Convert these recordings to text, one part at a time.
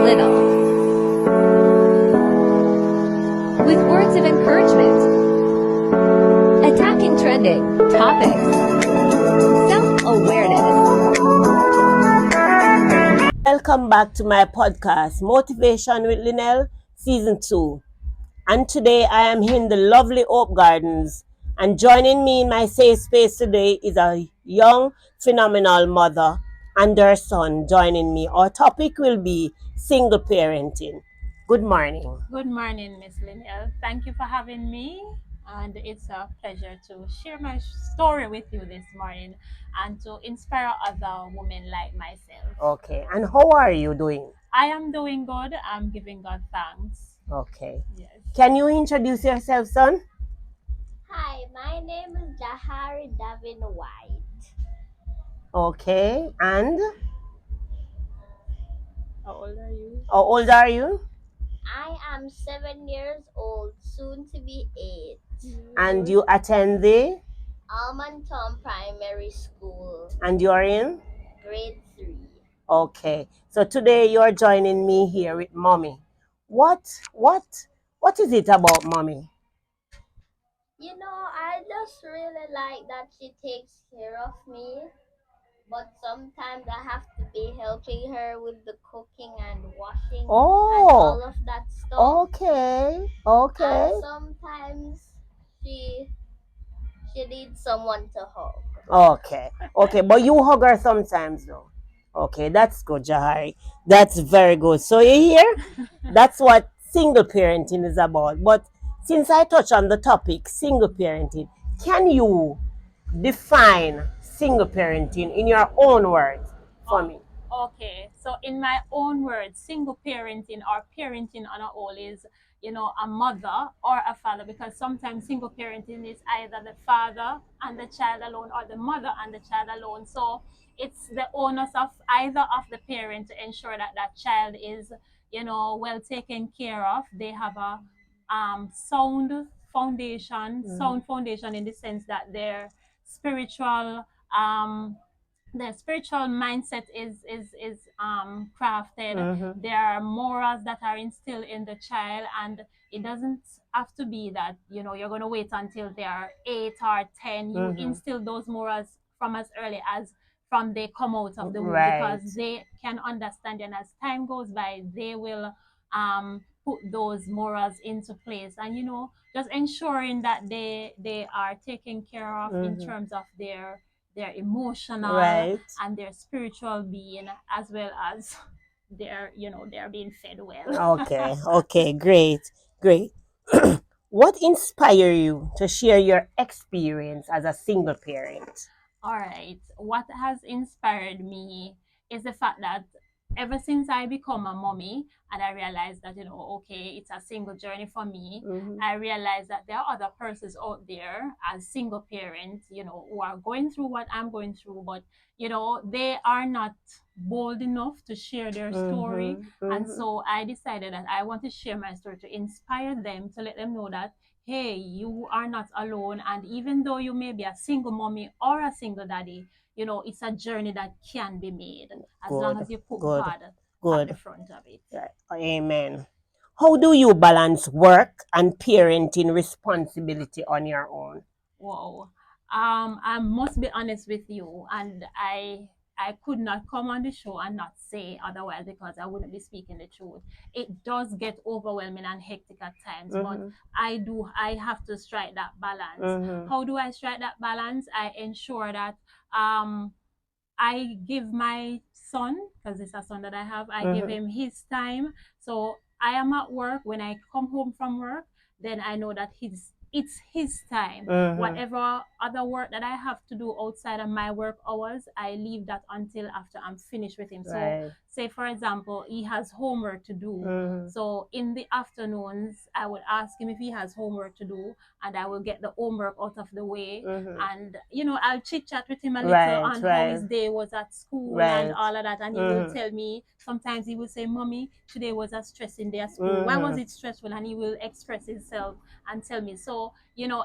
little, with words of encouragement, attacking trending topics, self-awareness. Welcome back to my podcast, Motivation with Linnell, Season 2. And today I am in the lovely Hope Gardens. And joining me in my safe space today is a young, phenomenal mother and her son joining me. Our topic will be single parenting. Good morning. Good morning, Miss Linnell. Thank you for having me. And it's a pleasure to share my story with you this morning and to inspire other women like myself. Okay, and how are you doing? I am doing good. I'm giving God thanks. Okay. Yes. Can you introduce yourself, son? Hi, my name is Jahari Davin White. Okay, and How old are you? how old are you? I am 7 years old, soon to be 8. And you attend the Almonton Primary School, and you're in? grade 3. Okay. So today you're joining me here with mommy. What is it about mommy? You know, I just really like that she takes care of me, but sometimes I have to be helping her with the cooking and washing and Oh, all of that stuff. okay. And Okay. sometimes she needs someone to hug. Okay. Okay. But you hug her sometimes though. Okay, that's good, Jahari. That's very good. So you hear? That's what single parenting is about. But since I touch on the topic, single parenting, can you define single parenting in your own words for me? Okay, so in my own words, single parenting or parenting on a whole is, a mother or a father, because sometimes single parenting is either the father and the child alone or the mother and the child alone. So it's the onus of either of the parent to ensure that that child is, well taken care of. They have a sound foundation in the sense that spiritual um their spiritual mindset is crafted. Mm-hmm. There are morals that are instilled in the child, and it doesn't have to be that you're going to wait until they are 8 or 10. You Mm-hmm. instill those morals from as early as from they come out of the womb, Right. because they can understand, and as time goes by they will put those morals into place, and just ensuring that they are taken care of in Mm-hmm. terms of their emotional Right. and their spiritual being, as well as they're being fed well. Okay. Okay. Great. Great. What inspired you to share your experience as a single parent? All right. What has inspired me is the fact that ever since I become a mommy and I realized that, okay, it's a single journey for me, Mm-hmm. I realized that there are other persons out there as single parents, who are going through what I'm going through, but, they are not bold enough to share their story. Mm-hmm. And Mm-hmm. so I decided that I want to share my story to inspire them, to let them know that hey, you are not alone. And even though you may be a single mommy or a single daddy, it's a journey that can be made as long Good. as you put Good. God at the Good. front of it. Right. Amen. How do you balance work and parenting responsibility on your own? Wow. I must be honest with you, and I could not come on the show and not say otherwise, because I wouldn't be speaking the truth. It does get overwhelming and hectic at times, but Mm-hmm. I have to strike that balance. Mm-hmm. How do I strike that balance? I ensure that um I give my son, because it's a son that I have, I give Mm-hmm. him his time. So I am at work. When I come home from work, then I know that it's his time. Mm-hmm. Whatever other work that I have to do outside of my work hours, I leave that until after I'm finished with him. So Right. say for example, he has homework to do. Mm-hmm. So in the afternoons, I would ask him if he has homework to do, and I will get the homework out of the way. Mm-hmm. And I'll chit chat with him a little Right. on how his Right. day was at school and Right. all of that, and he will Mm-hmm. tell me. Sometimes he will say, "Mommy, today was a stressing day at school. Why was Mm-hmm. it stressful?" And he will express himself and tell me. So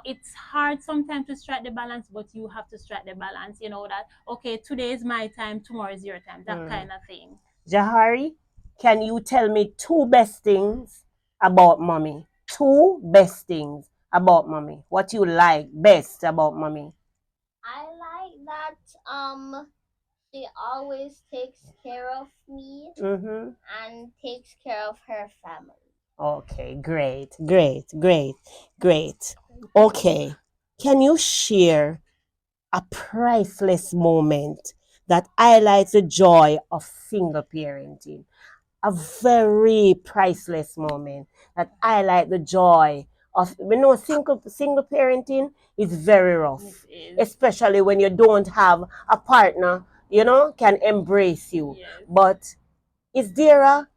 it's hard sometimes to strike the balance, but you have to strike the balance. That okay, today is my time, tomorrow is your time, that Mm-hmm. kind of thing. Jahari? Can you tell me two best things about mommy? Two best things about mommy. What you like best about mommy? I like that she always takes care of me Mm-hmm. and takes care of her family. Okay, great, great, great, great. Okay, can you share a priceless moment that highlights the joy of single parenting? A very priceless moment that highlight the joy of, single parenting is very It rough, is. especially when you don't have a partner, can embrace you. Yes. But is there a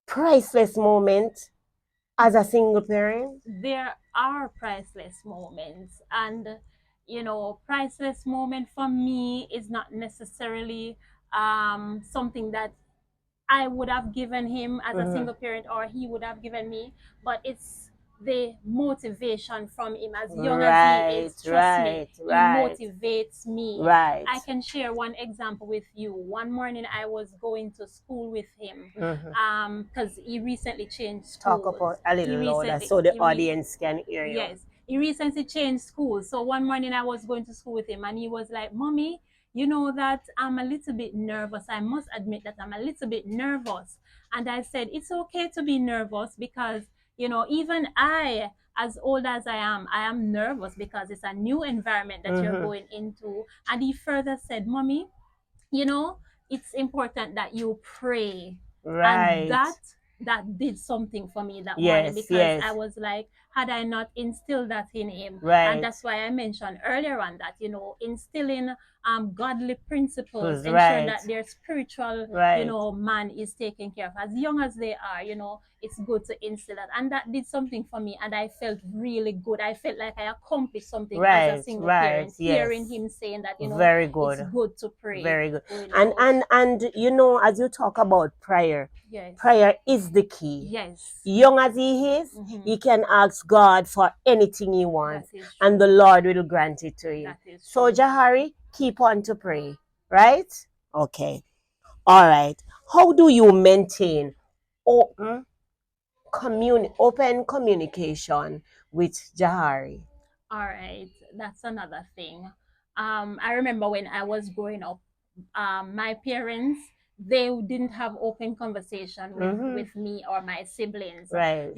priceless moment as a single parent? There are priceless moments, and priceless moment for me is not necessarily something that I would have given him as a Mhm. single parent or he would have given me, but it's the motivation from him. As young as he Right, is, trust me, right, he right, motivates me. right. I can share one example with you. One morning I was going to school with him Mhm. because he recently changed Talk schools. about a He little louder recently so the he re- audience can hear you. Yes, he recently changed schools. So one morning I was going to school with him and he was like, "Mommy, you know that I'm a little bit nervous. I must admit that I'm a little bit nervous." And I said, "It's okay to be nervous because, even I, as old as I am nervous because it's a new environment that you're Mm-hmm. going into." And he further said, "Mommy, you know it's important that you pray." And Right. that did something for me that morning Yes, because yes. I was like, had I not instilled that in him. And Right. that's why I mentioned earlier on that, instilling godly principles, Was ensuring right. that their spiritual Right. man is taken care of as young as they are. It's good to instill that, and that did something for me, and I felt really good. I felt like I accomplished something as a Right. single Right. parent, hearing Yes. him saying that Very it's good. good to pray Very good. going And out. and and as you talk about prayer, Yes. prayer is the key. Yes. Young as he is, Mhm. he can ask God for anything he That wants, is and the true. Lord will grant it to him. That is So, true. Jahari, keep on to pray, right? Okay. All right. How do you maintain open open communication with Jahari? All right. That's another thing. I remember when I was growing up, my parents, they didn't have open conversation with Mm-hmm. me or my siblings. Right.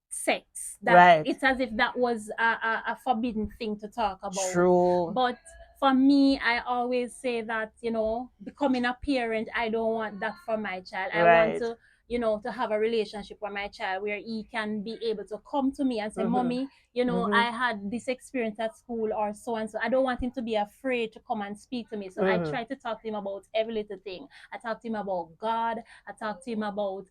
Sex, that Right. it's as if that was a forbidden thing to talk about. True. But for me, I always say that, becoming a parent, I don't want that for my child. I want Right. to, to have a relationship with my child where he can be able to come to me and say, Mm-hmm. "Mommy, Mm-hmm. I had this experience at school," or so and so. I don't want him to be afraid to come and speak to me. So I Mm-hmm. try to talk to him about every little thing. I talk to him about God. I talk to him about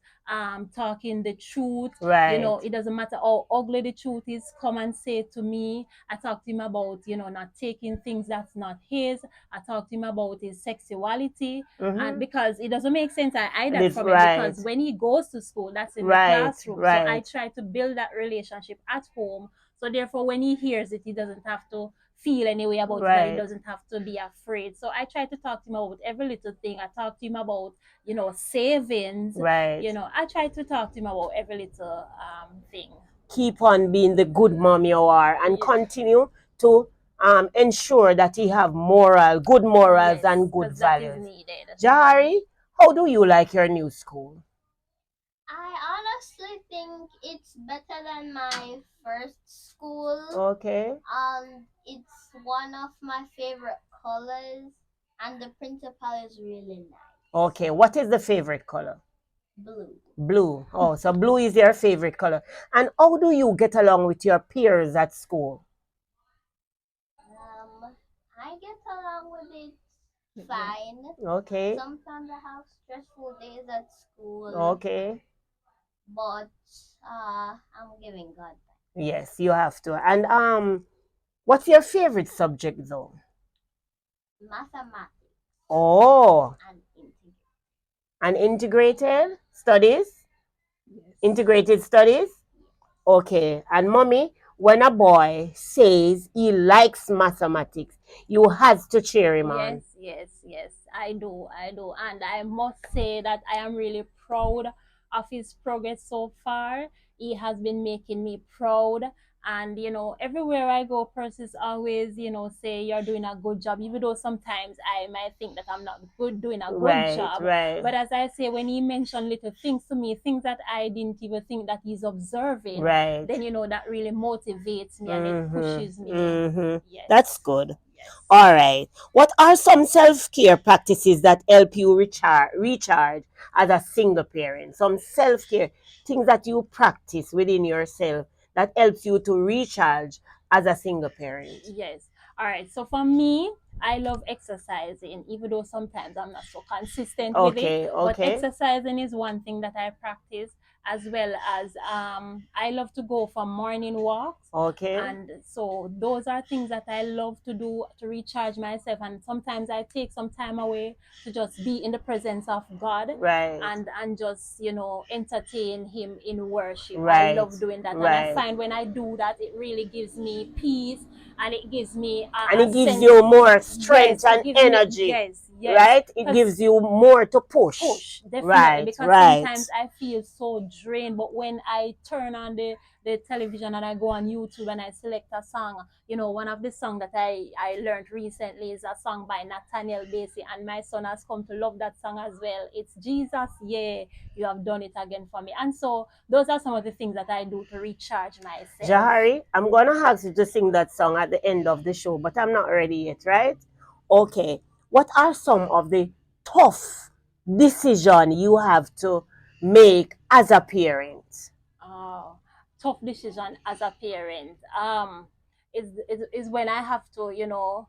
talking the truth. Right. It doesn't matter how ugly the truth is, come and say it to me. I talk to him about, not taking things that's not his. I talk to him about his sexuality. Mm-hmm. And because it doesn't make sense, I hide that This from him right. because when he goes to school, that's in the Right. classroom. So I Right. try to build that relationship at home. So therefore, when he hears it, he doesn't have to feel any way about it, and he Right. doesn't have to be afraid. So I try to talk to him about every little thing. I talk to him about, savings. Right. I try to talk to him about every little thing. Keep on being the good mom you are, and Yeah. continue to ensure that he have good morals Yes, and good because that is values. needed. Jahari, how do you like your new school? I honestly think it's better than my first school. Okay. It's one of my favorite colors, and the principal is really nice. Okay. What is the favorite color? Blue. Blue. Oh, so blue is your favorite color. And how do you get along with your peers at school? I get along with it fine. Okay. Sometimes I have stressful days at school, Okay. but I'm giving God thanks. Yes, you have to. And what's your favorite subject though? Mathematics Oh, and integrity. and integrated studies? Yes. Integrated studies? Okay. And mommy, when a boy says he likes mathematics, you has to cheer him on. Yes, yes, yes. I do, and I must say that I am really proud of his progress so far. He has been making me proud, and everywhere I go, persons always say you're doing a good job, even though sometimes I might think that I'm not good doing a good Right, job. right, But as I say, when he mentioned little things to me, things that I didn't even think that he's observing, right. then that really motivates me and it Mm-hmm. pushes me. Mm-hmm. Yes, That's good. yes. All right. What are some self-care practices that help you recharge as a single parent? Some self-care things that you practice within yourself that helps you to recharge as a single parent. Yes. All right. So for me, I love exercising, even though sometimes I'm not so consistent with it. Okay, But okay, exercising is one thing that I practice, as well as I love to go for morning walks. okay. And so those are things that I love to do to recharge myself. And sometimes I take some time away to just be in the presence of God Right, and just entertain him in worship. I right, love doing that, and I right. find when I do that, it really gives me peace, and it gives me And a it gives sense. you more strength Yes, it and gives me, energy, yes, yes, right? It because gives you more to push. definitely, Right, because right. sometimes I feel so drained, but when I turn on the television and I go on YouTube and I select a song, one of the songs that I learned recently is a song by Nathaniel Bassey, and my son has come to love that song as well. It's Jesus, yeah, you have done it again for me. And so those are some of the things that I do to recharge myself. Jahari, I'm going to ask you to sing that song at the end of the show, but I'm not ready yet, right? Okay. What are some of the tough decisions you have to make as a parent? Oh, tough decision as a parent. Is when I have to,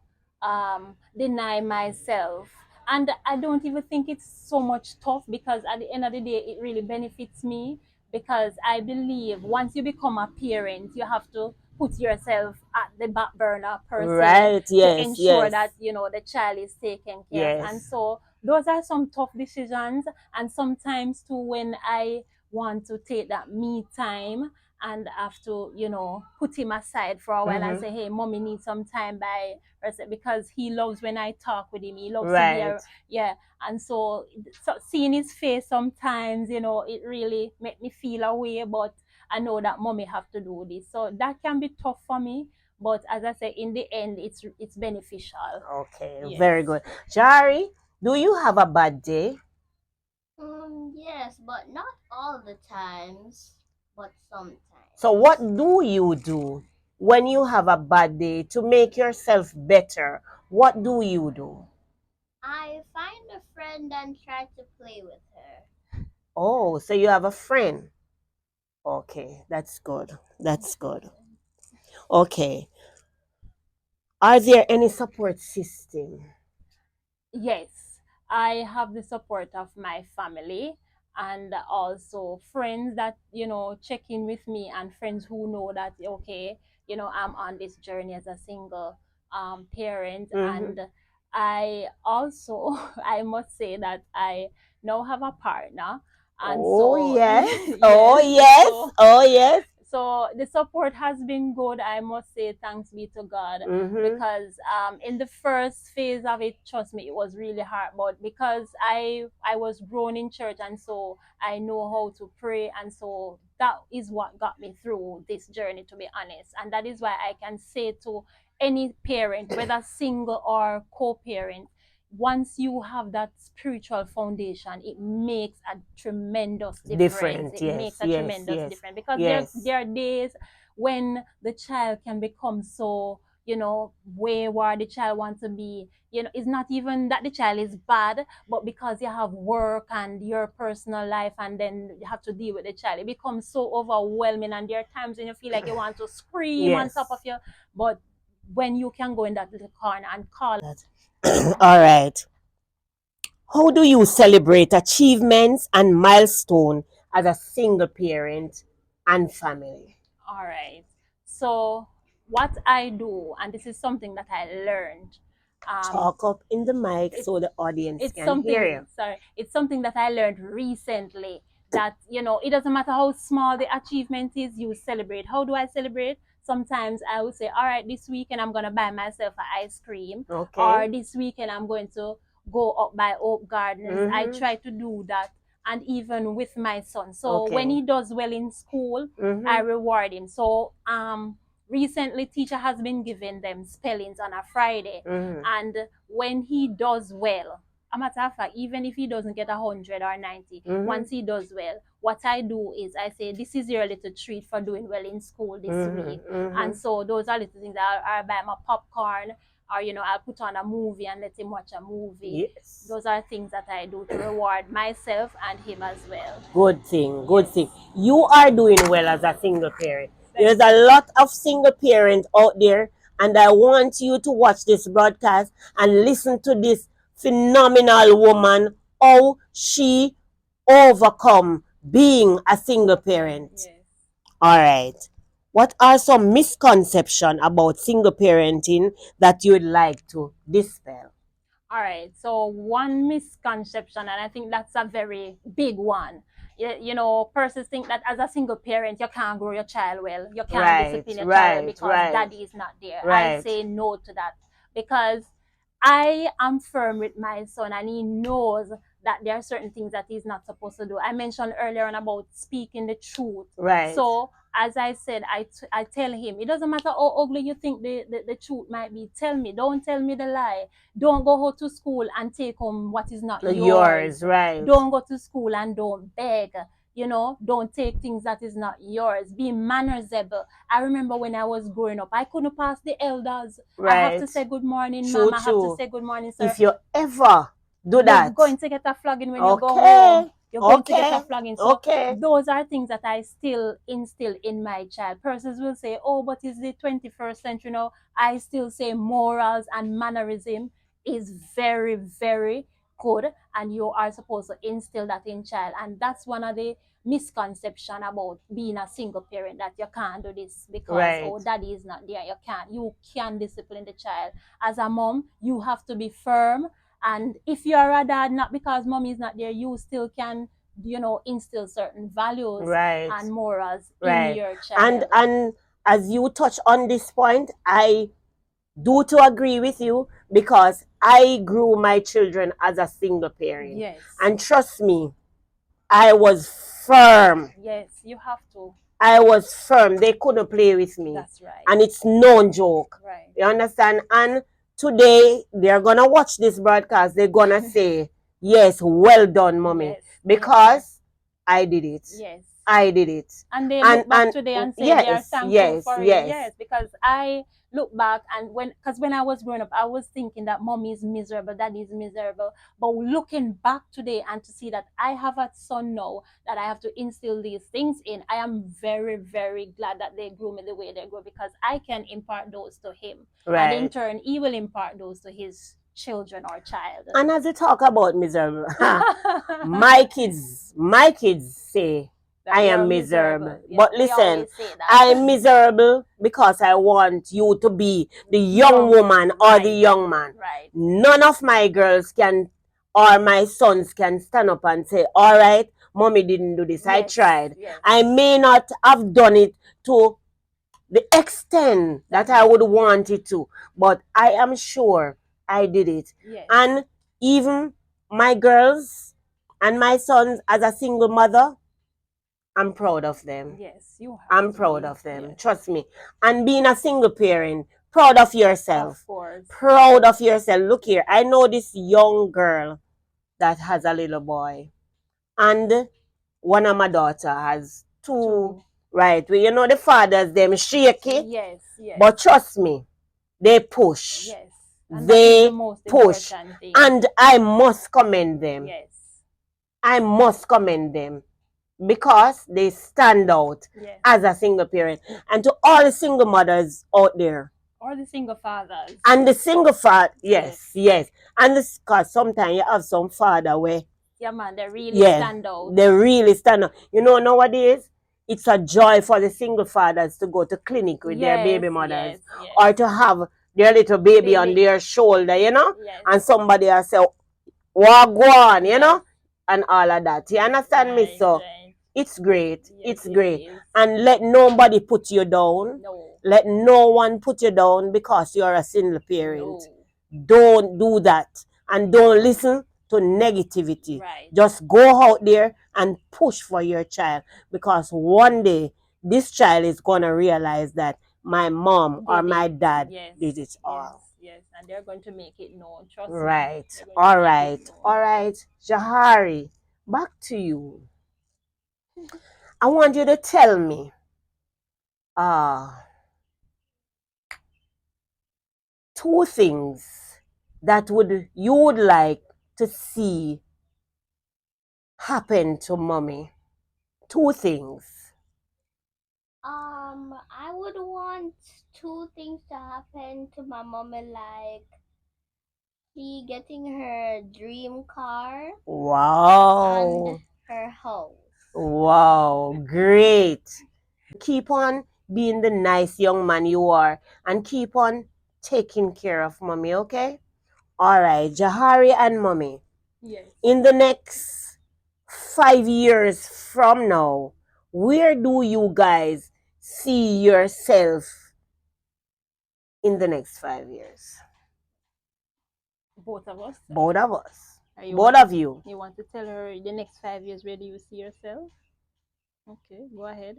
deny myself. And I don't even think it's so much tough, because at the end of the day, it really benefits me, because I believe once you become a parent, you have to put yourself at the back burner per se, Right, to yes, ensure yes, that, the child is taken care of. And yes. so those are some tough decisions. And sometimes too, when I want to take that me time and have to, put him aside for a while and Mm-hmm. say, hey, mommy needs some time by herself, because he loves when I talk with him. He loves to be Right. yeah. And so seeing his face sometimes, it really make me feel a way, but I know that mommy have to do this. So that can be tough for me. But as I say, in the end, it's beneficial. Okay, Yes. very good. Jari, do you have a bad day? Yes, but not all the times, but sometimes. So, what do you do when you have a bad day to make yourself better? What do you do? I find a friend and try to play with her. Oh, so you have a friend. Okay, that's good. That's good. Okay. Are there any support system? Yes, I have the support of my family, and also friends that check in with me, and friends who know that, okay, I'm on this journey as a single parent. Mm-hmm. And I also I must say that I now have a partner, and Oh, so yes. Oh, yes. so Oh, yes. so the support has been good. I must say thanks be to God, Mm-hmm. because in the first phase of it, trust me, it was really hard. But because I was grown in church, and so I know how to pray, and so that is what got me through this journey, to be honest. And that is why I can say to any parent, whether single or co-parent, once you have that spiritual foundation, it makes a tremendous difference. It Yes, makes a yes, tremendous yes, difference, because yes. there are days when the child can become so, wayward. The child wants to be, it's not even that the child is bad, but because you have work and your personal life, and then you have to deal with the child, it becomes so overwhelming. And there are times when you feel like you want to scream on Yes. top of you, but when you can go in that little corner and call. All right. How do you celebrate achievements and milestone as a single parent and family? All right. So what I do, and this is something that I learned. Talk up in the mic so the audience It's can hear something. you. Sorry, it's something that I learned recently. That it doesn't matter how small the achievement is, you celebrate. How do I celebrate? Sometimes I would say, all right, this weekend I'm gonna buy myself an ice cream, Okay. or this weekend I'm going to go up by Hope Gardens. I Mhm. try to do that, and even with my son. So when Okay. he does well in school, I Mhm. reward him. So recently teacher has been giving them spellings on a Friday, Mhm. and when he does well, a matter of fact, even if he doesn't get 100 or 90, Mhm. once he does well, what I do is I say, this is your little treat for doing well in school this week. And Mhm. so those are little things. I buy my popcorn, or I'll put on a movie and let him watch a movie. Yes. Those are things that I do to reward myself and him as well. Good thing. Good Yes. thing. You are doing well as a single parent. Thank There's a lot of single parents out there, and I want you to watch this broadcast and listen to this phenomenal woman, how she overcome being a single parent. Yes. All right. What are some misconceptions about single parenting that you would like to dispel? All right. So one misconception, and I think that's a very big one. Persons think that as a single parent, you can't grow your child well. You can't Right, discipline your child well right, because right, daddy is not there. I right. say no to that, because I am firm with my son, and he knows that there are certain things that he's not supposed to do. I mentioned earlier on about speaking the truth. Right. So as I said, I tell him, it doesn't matter how ugly you think the truth might be. Tell me. Don't tell me the lie. Don't go out to school and take home what is not yours. Right. Don't go to school and don't beg. Don't take things that is not yours. Be mannersable. I remember when I was growing up, I couldn't pass the elders. I have to Right. say good morning, True, mom. I have to true. say good morning, sir. If you ever do You're that, going to get a flogging when you go okay, home. You're going to get okay, a flogging. So okay. those are things that I still instill in my child. Persons will say, oh, but it's the 21st century now. I still say morals and mannerism is very, very good, and you are supposed to instill that in child. And that's one of the misconception about being a single parent, that you can't do this because Right. oh, daddy is not there. You can discipline the child. As a mom, you have to be firm, and if you're a dad, not because mommy is not there, you still can instill certain values Right. and morals Right. in your child. And as you touch on this point, I do to agree with you, because I grew my children as a single parent. Yes. And trust me, I was firm. Yes, you have to. I was firm. They couldn't play with me. That's right. And it's no joke. Right. You understand? And today, they're going to watch this broadcast. They're going to say, yes, well done, mommy. Yes. Because I did it. Yes. I did it. And they look back today and say they are yes, thankful yes, for it. yes. Yes, because I look back, and when I was growing up, I was thinking that mommy is miserable, daddy is miserable. But looking back today and to see that I have a son now that I have to instill these things in, I am very, very glad that they grew me the way they grew, because I can impart those to him. Right. And in turn, he will impart those to his children or child. And as you talk about miserable, my kids say I am miserable. Yes, but we listen, always say that. I'm miserable because I want you to be the young woman or the young man. Right. None of my girls can, or my sons can stand up and say, all right, mommy didn't do this. I Yes, tried. yes. I may not have done it to the extent that I would want it to, but I am sure I did it. Yes. And even my girls and my sons, as a single mother, I'm proud of them. Yes, you have I'm to proud be. of them. Yes. Trust me. And being a single parent, proud of yourself. Of course. Proud of yourself. Look here, I know this young girl that has a little boy. And one of my daughter has two. Right. Well, you know the fathers, them shaky. Yes, yes. But trust me, they push. Yes. And They that is the most push. important thing. And I must commend them. Yes. I must commend them, because they stand out Yes. as a single parent. And to all the single mothers out there, Or the single fathers. and the single father, yes. And because sometimes you have some father where, Yeah, man, they really yeah, stand out. they really stand out. You know nowadays, it's a joy for the single fathers to go to clinic with their baby mothers, yes. or to have their little baby on Baby. their shoulder, you know, Yes. and somebody will say, wagwan, you know, and all of that. You understand me? Right, So right. it's great. Yes, It's it great. is. And let nobody put you down. No. Let no one put you down because you're a single parent. No. Don't do that. and don't listen to negativity. Right. Just go out there and push for your child, because one day this child is going to realize that my mom or Did my it. dad Yes. did it all. Yes. And they're going to make it known. Trust me. Right. They're going to All make right. it known. All right. Jahari, back to you. I want you to tell me uh, two things that you would like to see happen to mommy. Two things. I would want two things to happen to my mommy, like she getting her dream car Wow. and her house. Wow. Great. Keep on being the nice young man you are and keep on taking care of mommy, okay? All right, Jahari and mommy. Yes. In the next 5 years from now, where do you guys see yourself in the next 5 years? Both of us. Both of us. You Both want of you. You want to tell her the next 5 years, where do you see yourself? Okay, go ahead.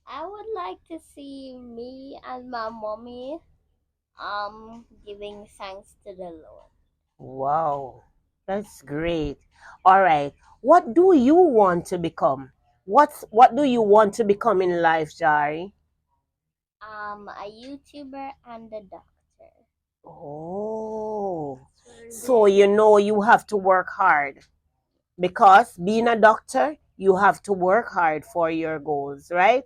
I would like to see me and my mommy giving thanks to the Lord. Wow, that's great. All right, what do you want to become? What do you want to become in life, Jari? A YouTuber and a doctor. Oh, so you know you have to work hard, because being a doctor, you have to work hard for your goals, right?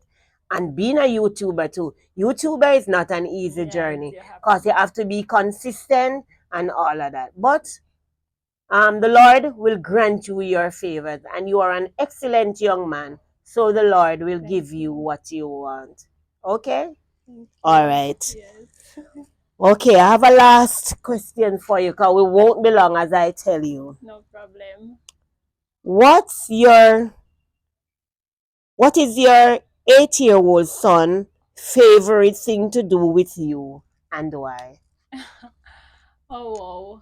And being a YouTuber too. YouTuber is not an easy Yes, journey, you have because you have to be consistent and all of that. But the Lord will grant you your favors, and you are an excellent young man. So the Lord will give you what you want. Okay? All right. Yes. Okay, I have a last question for you, because we won't be long, as I tell you. No problem. What is your 8-year-old son favorite thing to do with you, and why? Oh,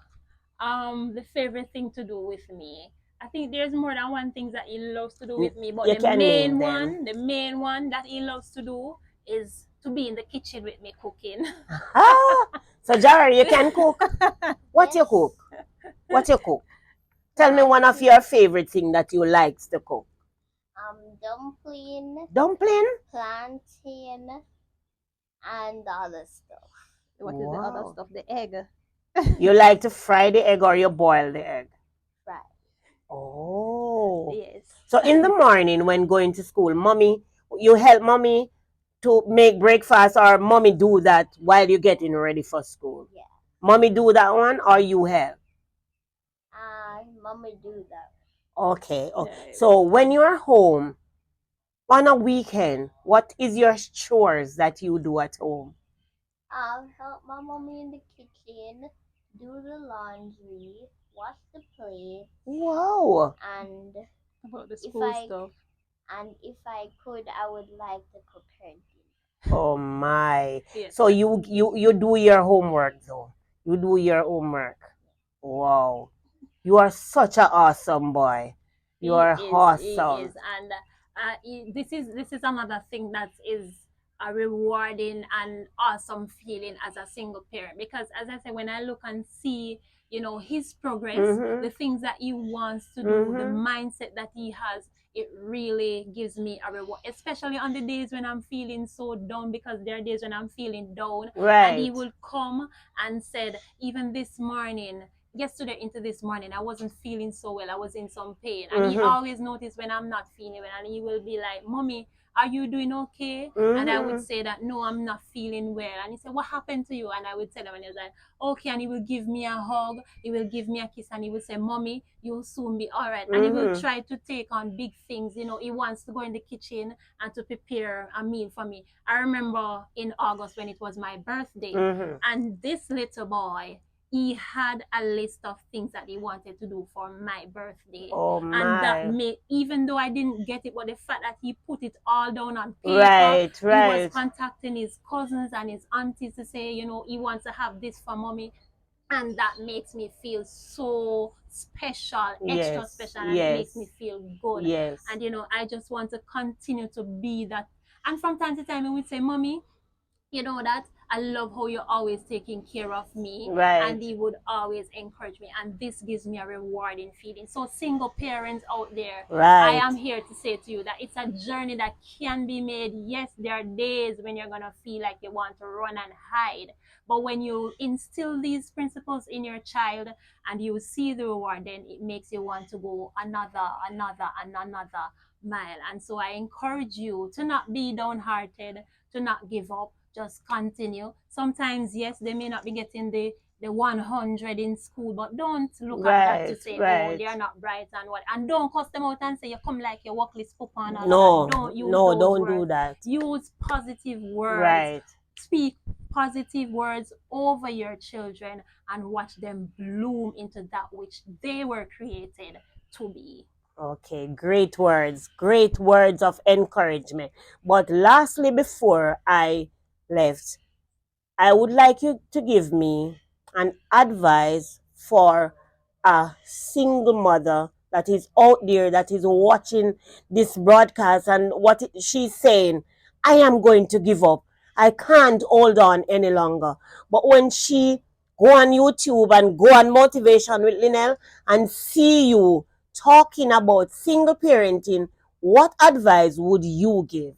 wow. The favorite thing to do with me. I think there's more than one thing that he loves to do with me, but You the can name main them. one that he loves to do is to be in the kitchen with me cooking. So Jared, you can cook. What you Yes. cook? What you cook? Tell me one of your favorite thing that you likes to cook. Dumpling, Dumpling? plantain, and other stuff. What is the other Wow. stuff? The egg. You like to fry the egg or you boil the egg? Right. Oh. Yes. So in the morning when going to school, mommy, you help mommy to make breakfast, or mommy do that while you're getting ready for school? Yeah. Mommy do that one or you help? Mommy do that. Okay. Oh. Yes. So when you're home on a weekend, what is your chores that you do at home? I'll help my mommy in the kitchen, do the laundry, wash the plate, Wow. and About the if school I stuff. if I could, I would like to cook her dinner. Oh my. Yes. So you do your homework though. You do your homework. Wow. You are such an awesome boy. You He are is, awesome. He is, and this is another thing that is a rewarding and awesome feeling as a single parent, because as I said, when I look and see, his progress, Mhm. the things that he wants to do, the Mhm. mindset that he has, it really gives me a reward, especially on the days when I'm feeling so down, because there are days when I'm feeling down, and he Right. will come and said, even this morning, yesterday into this morning, I wasn't feeling so well. I was in some pain. And he Mhm. always noticed when I'm not feeling well. And he will be like, Mommy, are you doing okay? And I would Mhm. say that, no, I'm not feeling well. And he said, what happened to you? And I would tell him, and he was like, okay. And he will give me a hug. He will give me a kiss. And he will say, Mommy, you'll soon be all right. And he will Mhm. try to take on big things. He wants to go in the kitchen and to prepare a meal for me. I remember in August when it was my birthday. Mhm. And this little boy, he had a list of things that he wanted to do for my birthday. Oh And that my. made, even though I didn't get it, but the fact that he put it all down on paper, Right, he was right. contacting his cousins and his aunties to say, he wants to have this for mommy. and that makes me feel so special, extra Yes. special, and it makes me Yes. feel good. Yes. And I just want to continue to be that. And from time to time, we would say, "Mommy, you know that I love how you're always taking care of me," Right. and he would always encourage me, and this gives me a rewarding feeling. So single parents out there, I Right. am here to say to you that it's a journey that can be made. Yes, there are days when you're gonna feel like you want to run and hide, but when you instill these principles in your child and you see the reward, then it makes you want to go another mile. And so I encourage you to not be downhearted, to not give up, just continue. Sometimes, yes, they may not be getting the 100 in school, but don't look at that to Right. say, oh, Right. they are not bright and what. And don't cuss them out and say, you come like your workless papa and all of No. that. Don't use No. those Don't do words. that. Use positive words. Right. Speak positive words over your children and watch them bloom into that which they were created to be. Okay, great words of encouragement. But lastly, before I left, I would like you to give me an advice for a single mother that is out there, that is watching this broadcast, and what she's saying, I am going to give up. I can't hold on any longer. But when she go on YouTube and go on Motivation with Linnell and see you talking about single parenting, what advice would you give?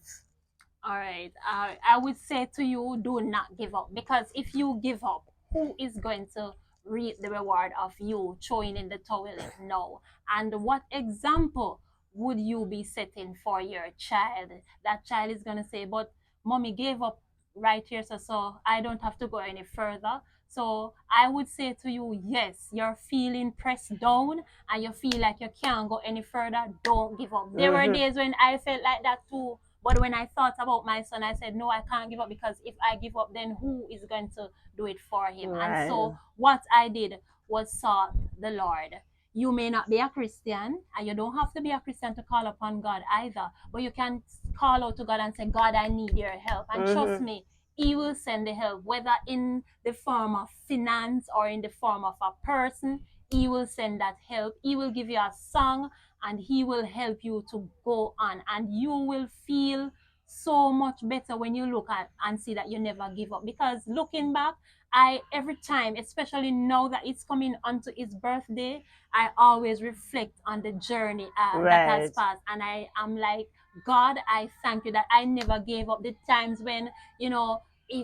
All right. I would say to you, do not give up, because if you give up, who is going to reap the reward of you throwing in the towel now? And what example would you be setting for your child? That child is going to say, but mommy gave up right here, so I don't have to go any further. So I would say to you, yes, you're feeling pressed down and you feel like you can't go any further. Don't give up. There were Mm-hmm. days when I felt like that too, but when I thought about my son, I said, no, I can't give up, because if I give up, then who is going to do it for him? And Right. so what I did was sought the Lord. You may not be a Christian, and you don't have to be a Christian to call upon God either, but you can call out to God and say, God, I need your help. And trust me, He will send the help, whether in the form of finance or in the form of a person. He will send that help. He will give you a song, and He will help you to go on, and you will feel so much better when you look at and see that you never give up. Because looking back, I every time, especially now that it's coming onto his birthday, I always reflect on the journey that has Right. passed, and I am like, God, I thank you that I never gave up. The times when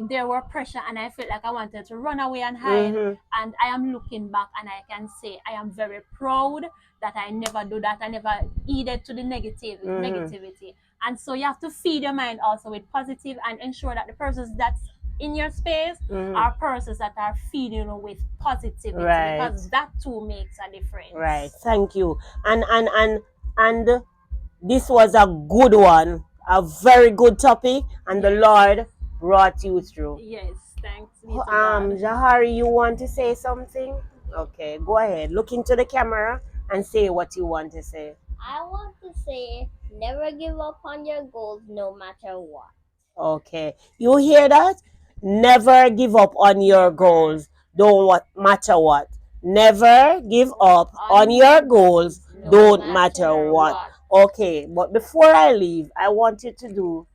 there were pressure and I felt like I wanted to run away and hide, Mm-hmm. and I am looking back and I can say I am very proud that I never do that. I never heeded to the negativity. And so you have to feed your mind also with positive and ensure that the persons that's in your space are persons that are feeding you with positivity, Right. because that too makes a difference. Right. Thank you. And this was a good one, a very good topic, and the Yes. Lord brought you through. Yes, thanks be to God. Jahari, you want to say something? Okay, go ahead. Look into the camera and say what you want to say. I want to say never give up on your goals no matter what. Okay. You hear that? Never give up on your goals. Don't matter what. Never give up on your goals. Don't matter what. Okay, but before I leave, I want you to do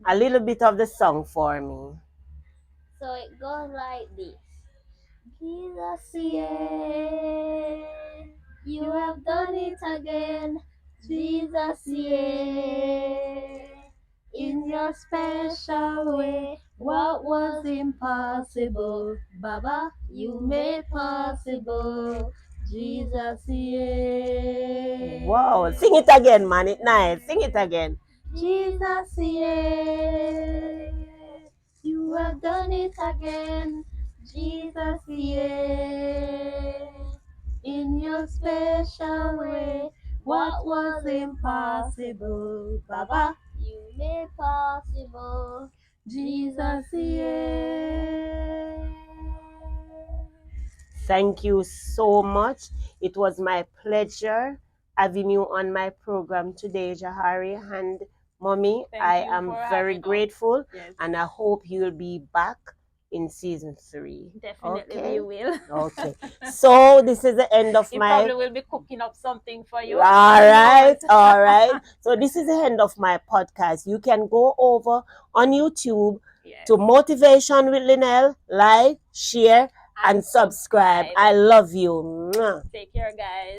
a little bit of the song for me. So it goes like this. Jesus, yeah, you have done it again. Jesus, yeah, in your special way. What was impossible, Baba, you made possible. Jesus, yeah. Wow, sing it again, man. It's nice. Sing it again. Jesus, yeah, you have done it again. Jesus, yeah, in your special way. What was impossible, Baba, you made possible. Jesus, yeah. Thank you so much. It was my pleasure having you on my program today, Jahari. And Mommy, Thank I you am for very having us. grateful, Yes. and I hope you'll be back in season 3. Definitely Okay. we will. Okay. So this is the end of He my. probably will be cooking up something for you. All right, all right. So this is the end of my podcast. You can go over on YouTube Yes. to Motivation with Linnell, like, share, and subscribe. I love you. Mwah. Take care, guys.